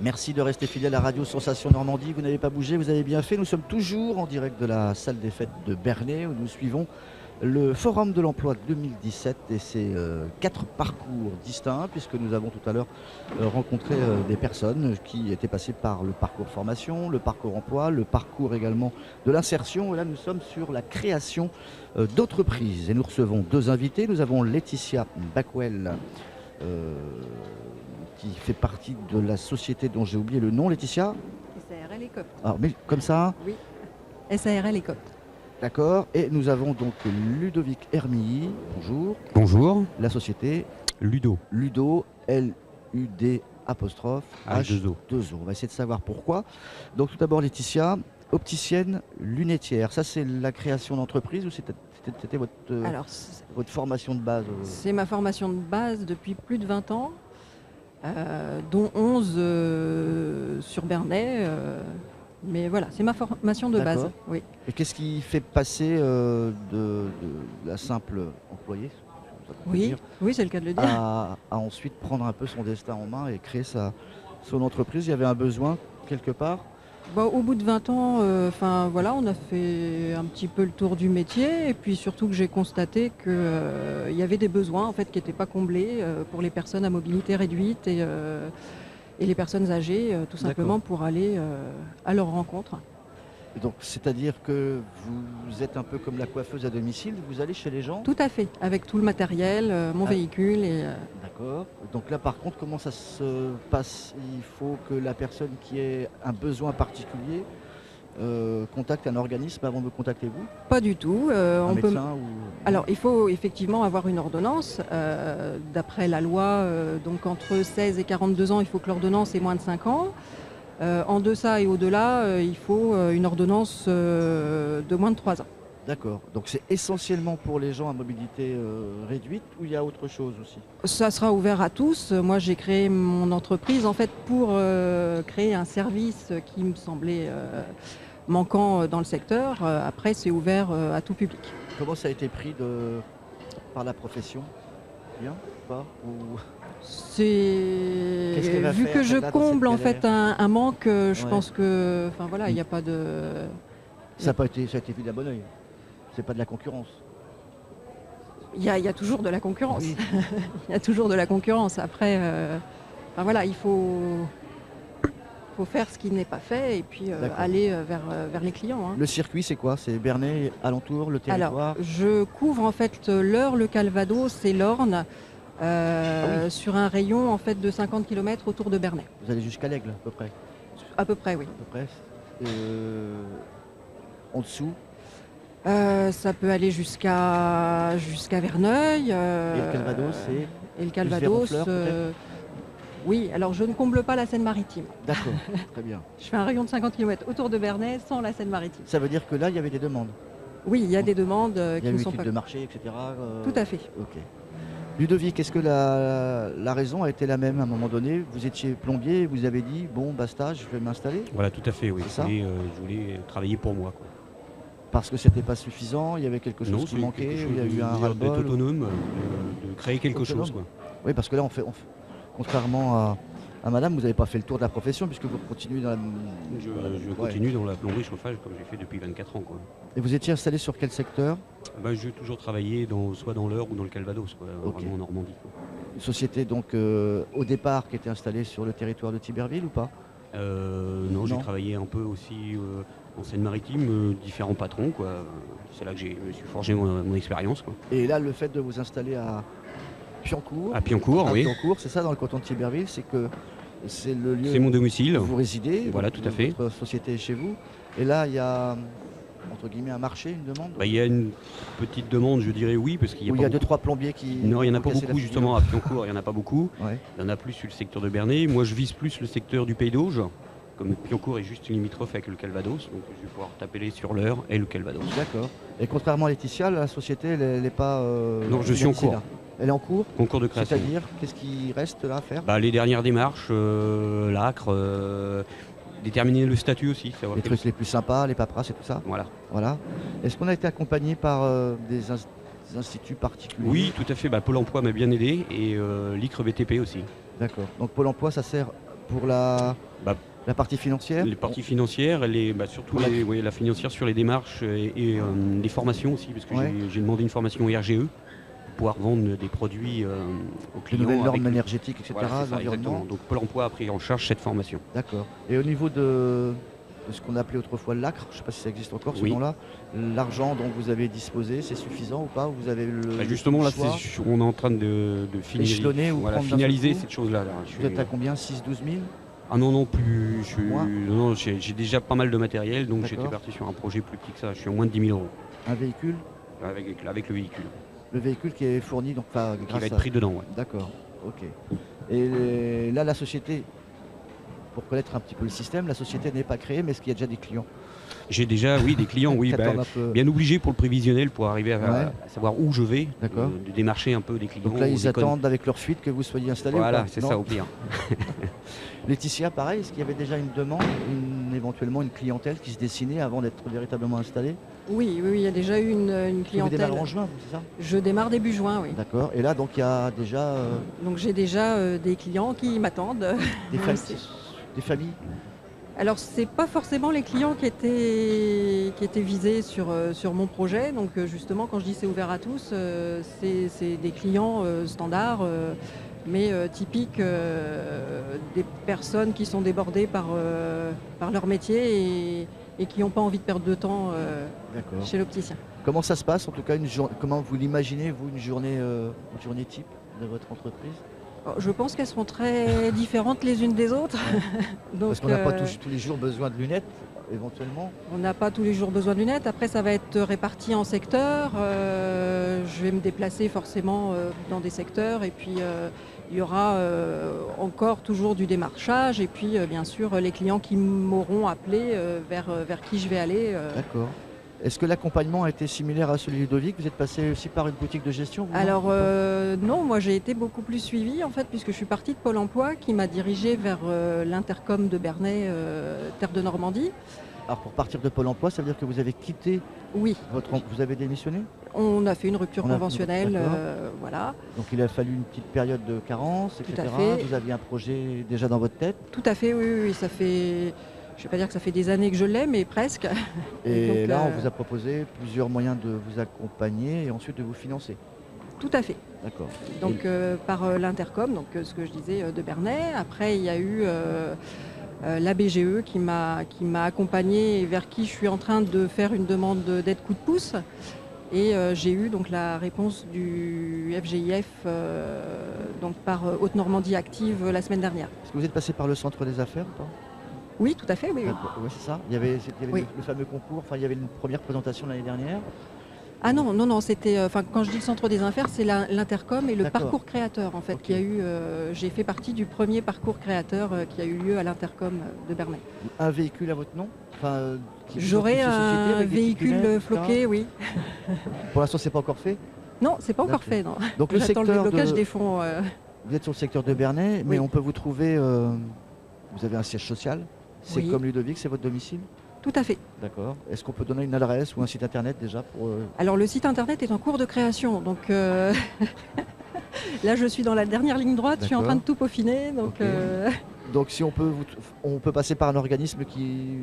Merci de rester fidèle à Radio Sensation Normandie. Vous n'avez pas bougé, vous avez bien fait. Nous sommes toujours en direct de la salle des fêtes de Bernay où nous suivons le Forum de l'Emploi 2017 et ses 4 parcours distincts, puisque nous avons tout à l'heure rencontré des personnes qui étaient passées par le parcours formation, le parcours emploi, le parcours également de l'insertion. Et là, nous sommes sur la création d'entreprises. Et nous recevons 2 invités. Nous avons Laetitia Backwell, qui fait partie de la société dont j'ai oublié le nom. Laetitia ? SARL ECOP. Alors, mais comme ça ? Oui, SARL ECOP. D'accord. Et nous avons donc Ludovic Hermilly. Bonjour. Bonjour. La société Ludo. Ludo, L-U-D apostrophe H2O. H2O. On va essayer de savoir pourquoi. Donc tout d'abord Laetitia, opticienne lunetière. Ça c'est la création d'entreprise ou c'était votre formation de base C'est ma formation de base depuis plus de 20 ans, dont 11 sur Bernay. Mais voilà, c'est ma formation de base. Oui. Et qu'est-ce qui fait passer de la simple employée, oui, c'est le cas de le dire, à ensuite prendre un peu son destin en main et créer son entreprise? Il y avait un besoin quelque part? Au bout de 20 ans, on a fait un petit peu le tour du métier et puis surtout que j'ai constaté qu'il y avait des besoins en fait, qui n'étaient pas comblés pour les personnes à mobilité réduite et les personnes âgées, tout simplement pour aller à leur rencontre. Donc, c'est-à-dire que vous êtes un peu comme la coiffeuse à domicile, vous allez chez les gens? Tout à fait, avec tout le matériel, mon véhicule. D'accord. Donc là, par contre, comment ça se passe? Il faut que la personne qui ait un besoin particulier contacte un organisme avant de vous contacter vous? Pas du tout. Médecin Alors, il faut effectivement avoir une ordonnance. D'après la loi, donc entre 16 et 42 ans, il faut que l'ordonnance ait moins de 5 ans. En deçà et au-delà, il faut une ordonnance de moins de 3 ans. D'accord. Donc c'est essentiellement pour les gens à mobilité réduite ou il y a autre chose aussi? Ça sera ouvert à tous. Moi, j'ai créé mon entreprise en fait pour créer un service qui me semblait manquant dans le secteur. Après, c'est ouvert à tout public. Comment ça a été pris par la profession? Bien? Pas ou... Vu que je comble en fait un manque, je pense que, il n'y a pas de. Ça a été vu d'un bon oeil. C'est pas de la concurrence. Il y a toujours de la concurrence. Oui. Il y a toujours de la concurrence. Après, il faut faire ce qui n'est pas fait et puis aller vers les clients. Le circuit, c'est quoi? C'est Bernay, alentour, le territoire? Alors, je couvre en fait l'Eure, le Calvados et l'Orne. Sur un rayon en fait de 50 km autour de Bernay. Vous allez jusqu'à l'Aigle à peu près? À peu près, oui. À peu près. En dessous? Ça peut aller jusqu'à Verneuil. Et le Calvados, Et le Calvados, oui, alors je ne comble pas la Seine-Maritime. D'accord, très bien. Je fais un rayon de 50 km autour de Bernay sans la Seine-Maritime. Ça veut dire que là, il y avait des demandes? Oui, il y a des demandes qui ne sont pas... Il y a eu études de marché, etc. Tout à fait. Ok. Ludovic, est-ce que la raison a été la même à un moment donné? Vous étiez plombier et vous avez dit, bon, basta, je vais m'installer? Voilà, tout à fait, oui. Je voulais travailler pour moi, quoi. Parce que c'était pas suffisant, il y avait quelque chose qui manquait, il y a eu un ras-le-bol? D'être autonome, de créer quelque chose, quoi. Oui, parce que là, contrairement à madame, vous n'avez pas fait le tour de la profession puisque vous continuez dans la... Je continue dans la plomberie chauffage comme j'ai fait depuis 24 ans, quoi. Et vous étiez installé sur quel secteur? J'ai toujours travaillé soit dans l'Eure ou dans le Calvados, quoi, vraiment en Normandie, quoi. Une société donc au départ qui était installée sur le territoire de Thiberville ou pas? Non, j'ai travaillé un peu aussi en Seine-Maritime, différents patrons, quoi. C'est là que je me suis forgé mon expérience, quoi. Et là, le fait de vous installer à Piencourt. À Piencourt, oui. Piencourt, c'est ça, dans le canton de Thiberville, c'est que c'est le lieu c'est mon domicile où vous résidez. Voilà, tout à fait. Votre société est chez vous. Et là, il y a, entre guillemets, un marché, une demande? Il y a une petite demande, je dirais oui, parce qu'il y a, il y a 2-3 plombiers qui... Non, il n'y en a pas beaucoup, justement, à Piencourt, il n'y en a pas beaucoup. Ouais. Il y en a plus sur le secteur de Bernay. Moi, je vise plus le secteur du Pays d'Auge. Comme Piencourt est juste limitrophe avec le Calvados, donc je vais pouvoir taper sur l'Eure et le Calvados. D'accord. Et contrairement à Laetitia, la société, elle n'est pas... non, je suis en cours. Là. Elle est en cours? Concours de création. C'est-à-dire, qu'est-ce qui reste là à faire? Les dernières démarches, l'ACRE, déterminer le statut aussi. Les trucs les plus sympas, les paperasses et tout ça? Voilà. Est-ce qu'on a été accompagné par des instituts particuliers? Oui, tout à fait. Pôle emploi m'a bien aidé et l'ICRE BTP aussi. D'accord. Donc Pôle emploi, ça sert pour la Bah, partie financière? Les parties financières, surtout la financière sur les démarches et les formations aussi, parce que Ouais. j'ai demandé une formation RGE pour pouvoir vendre des produits aux Les clients. nouvelles normes avec énergétiques, etc., Voilà, c'est ça, l'environnement. exactement. Donc Pôle emploi a pris en charge cette formation. D'accord. Et au niveau de ce qu'on appelait autrefois l'ACRE, je ne sais pas si ça existe encore ce Oui. nom-là, l'argent dont vous avez disposé, c'est suffisant ou pas? Ou vous avez Justement, là, choix on est en train de échelonner ou prendre d'un seul finaliser coup? cette chose-là. Vous êtes à combien? 6-12 000? Ah non, plus. Moins J'ai déjà pas mal de matériel, donc j'étais D'accord. parti sur un projet plus petit que ça. Je suis à moins de 10 000 euros Un véhicule? avec le véhicule, Le véhicule qui est fourni donc qui grâce va être à... pris dedans. Ouais. D'accord, ok. Et là, la société, pour connaître un petit peu le système, la société n'est pas créée, mais est-ce qu'il y a déjà des clients? J'ai déjà, des clients, oui, Qui attendent un peu. bien obligé pour le prévisionnel, pour arriver Ouais. à savoir où je vais, D'accord. de démarcher un peu des clients. Donc là, ils des connes. attendent avec leur fuite que vous soyez installé ou Voilà, pas? c'est Non? ça au pire. Laetitia, pareil, est-ce qu'il y avait déjà une demande, éventuellement une clientèle qui se dessinait avant d'être véritablement installée? Oui, il y a déjà eu une Vous clientèle. démarrez en juin, vous, c'est ça? Je démarre début juin, oui. D'accord. Et là, donc, il y a déjà Donc j'ai déjà des clients qui m'attendent. des, Même familles, des familles? Alors c'est pas forcément les clients qui étaient visés sur mon projet. Donc justement quand je dis c'est ouvert à tous, c'est des clients standards, mais typiques des personnes qui sont débordées par leur métier et qui n'ont pas envie de perdre de temps D'accord. chez l'opticien. Comment ça se passe, en tout cas, comment vous l'imaginez, vous, une journée type de votre entreprise? Alors, je pense qu'elles seront très différentes les unes des autres. Donc, Parce qu'on n'a pas tous les jours besoin de lunettes, éventuellement. on n'a pas tous les jours besoin de lunettes. Après, ça va être réparti en secteurs. Je vais me déplacer forcément dans des secteurs. Et puis, il y aura encore toujours du démarchage. Et puis, bien sûr, les clients qui m'auront appelé vers qui je vais aller. D'accord. Est-ce que l'accompagnement a été similaire à celui de Ludovic? Vous êtes passé aussi par une boutique de gestion, vous, non? Alors non, moi j'ai été beaucoup plus suivie en fait puisque je suis partie de Pôle emploi qui m'a dirigée vers l'Intercom de Bernay, Terre de Normandie. Alors pour partir de Pôle emploi, ça veut dire que vous avez quitté Oui, vous avez démissionné? on a fait une rupture On a- conventionnelle, d'accord. voilà, Donc il a fallu une petite période de carence, Tout etc. à fait. Vous aviez un projet déjà dans votre tête. tout à fait, oui, ça fait, je ne vais pas dire que ça fait des années que je l'ai, mais presque. Et donc, là, on vous a proposé plusieurs moyens de vous accompagner et ensuite de vous financer. Tout à fait. D'accord. Donc par l'Intercom, donc ce que je disais de Bernay. Après, il y a eu la BGE qui m'a accompagnée et vers qui je suis en train de faire une demande d'aide coup de pouce. Et j'ai eu donc la réponse du FGIF donc par Haute-Normandie Active la semaine dernière. Est-ce que vous êtes passé par le centre des affaires ou pas? Oui, tout à fait, oui. D'accord. Ouais, c'est ça. Il y avait Oui. le fameux concours, enfin il y avait une première présentation l'année dernière. Ah non, c'était, quand je dis le centre des affaires, c'est l'Intercom et le D'accord. parcours créateur en fait, Ok. qui a eu, j'ai fait partie du premier parcours créateur qui a eu lieu à l'Intercom de Bernay. Un véhicule à votre nom? Enfin, J'aurai une société un avec des petites véhicule lunettes, etc. floqué, oui. Pour l'instant, c'est pas encore fait. Non, c'est pas encore D'accord. fait, non. Donc le J'attends le secteur déblocage de... des fonds. Vous êtes sur le secteur de Bernay, mais Oui. on peut vous trouver. Vous avez un siège social. C'est Oui. comme Ludovic, c'est votre domicile. Tout à fait. D'accord. Est-ce qu'on peut donner une adresse ou un site internet déjà pour Alors le site internet est en cours de création, donc là je suis dans la dernière ligne droite, je suis en D'accord. train de tout peaufiner, donc Ok. Donc si on peut, on peut passer par un organisme qui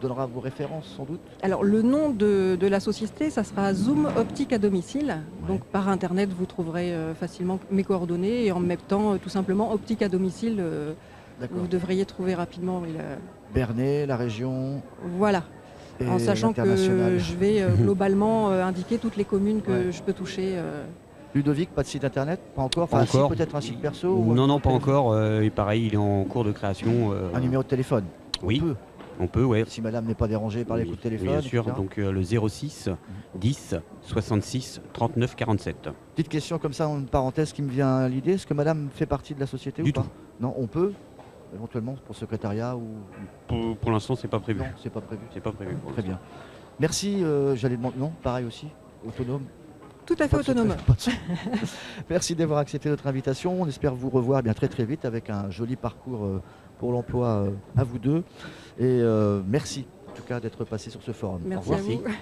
donnera vos références sans doute. alors le nom de la société, ça sera Zoom Optique à domicile. Ouais. Donc par internet vous trouverez facilement mes coordonnées et en même temps tout simplement Optique à domicile, D'accord. vous devriez trouver rapidement. Oui, Bernay, la région voilà. et En sachant que l'international. je vais globalement indiquer toutes les communes que Ouais. je peux toucher. Ludovic, pas de site internet, pas encore. Pas Enfin, si, encore. peut-être un site perso. ou Non, un non, pas téléphone. encore. Et pareil, il est en cours de création. Un numéro de téléphone. Oui, On peut, on peut, ouais. si madame n'est pas dérangée par les Oui, coups de téléphone. oui, bien sûr. etc. Donc le 06 10 66 39 47. Petite question comme ça, une parenthèse qui me vient à l'idée. Est-ce que madame fait partie de la société Du ou pas? tout. Non, on peut, éventuellement, pour secrétariat ou... Pour l'instant, c'est pas prévu. Non, c'est pas prévu. C'est pas prévu. pour Très l'instant. bien. Merci, j'allais demander... Non, pareil aussi, autonome. Tout à fait Pas de secret, autonome. pas de secret. Merci d'avoir accepté notre invitation. On espère vous revoir bien très très vite avec un joli parcours pour l'emploi à vous deux. Et merci en tout cas d'être passé sur ce forum. Au Merci revoir. à vous.